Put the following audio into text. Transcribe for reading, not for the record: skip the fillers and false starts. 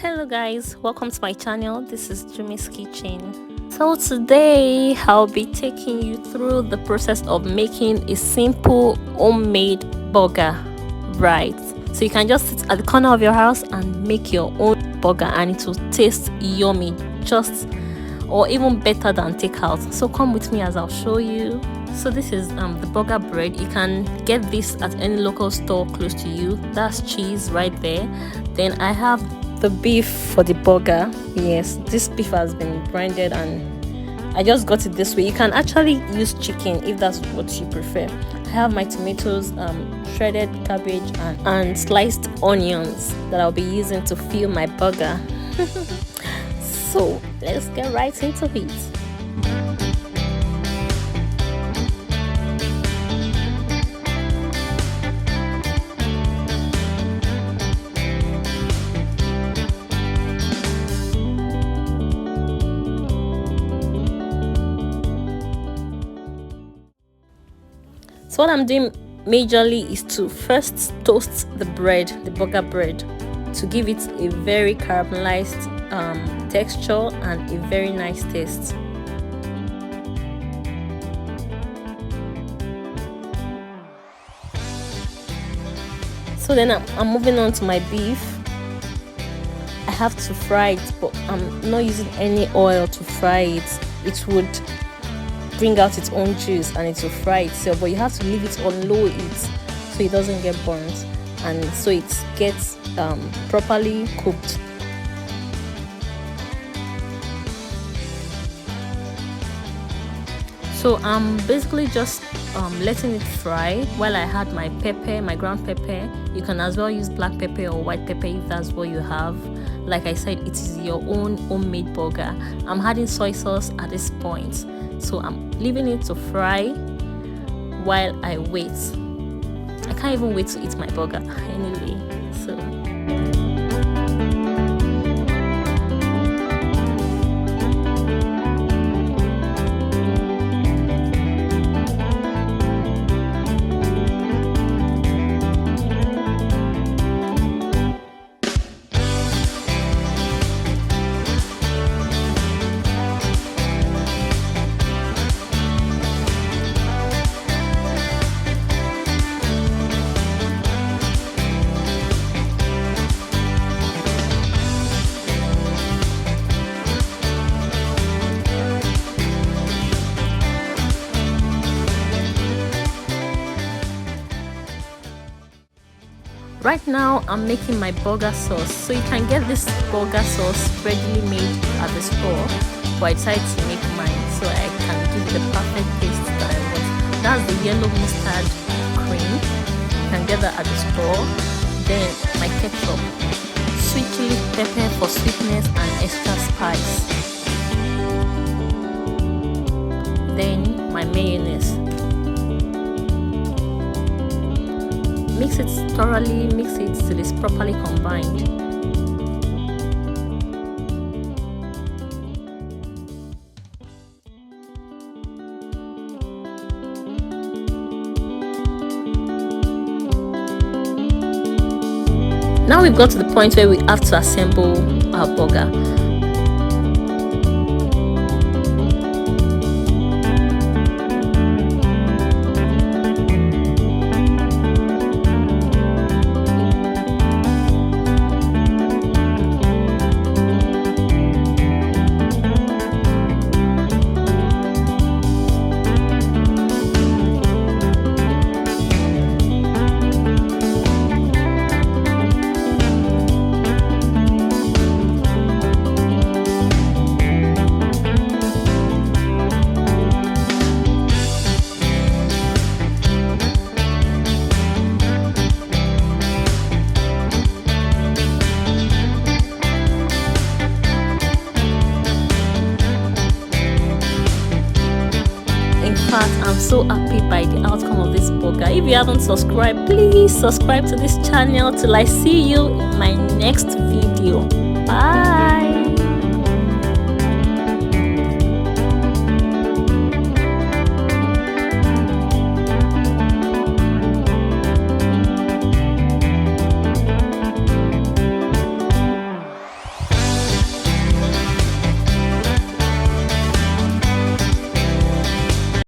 Hello guys, welcome to my channel. This is Jumi's Kitchen. So today I'll be taking you through the process of making a simple homemade burger. Right, so you can just sit at the corner of your house and make your own burger and it will taste yummy, just or even better than takeout. So come with me as I'll show you. So this is the burger bread. You can get this at any local store close to you. That's cheese right there. Then I have the beef for the burger. Yes, this beef has been grinded and I just got it this way. You can actually use chicken if that's what you prefer. I have my tomatoes, shredded cabbage and sliced onions that I'll be using to fill my burger. So let's get right into it. So what I'm doing majorly is to first toast the bread, the burger bread, to give it a very caramelized texture and a very nice taste. So then I'm moving on to my beef. I have to fry it, but I'm not using any oil to fry it. It would bring out its own juice and it will fry itself, but you have to leave it on low heat so it doesn't get burnt and so it gets properly cooked. So I'm basically just letting it fry while I had my pepper, my ground pepper. You can as well use black pepper or white pepper if that's what you have. Like I said, it is your own homemade burger. I'm adding soy sauce at this point, so I'm leaving it to fry while I wait. I can't even wait to eat my burger anyway. So right now I'm making my burger sauce. So you can get this burger sauce readily made at the store, but I decided to make mine so I can give it the perfect taste that I want. That's the yellow mustard cream. You can get that at the store. Then my ketchup, sweet chili pepper for sweetness and extra spice. Then my mayonnaise. Mix it thoroughly, mix it till it's properly combined. Now we've got to the point where we have to assemble our burger. I'm so happy by the outcome of this burger. If you haven't subscribed, please subscribe to this channel till I see you in my next video.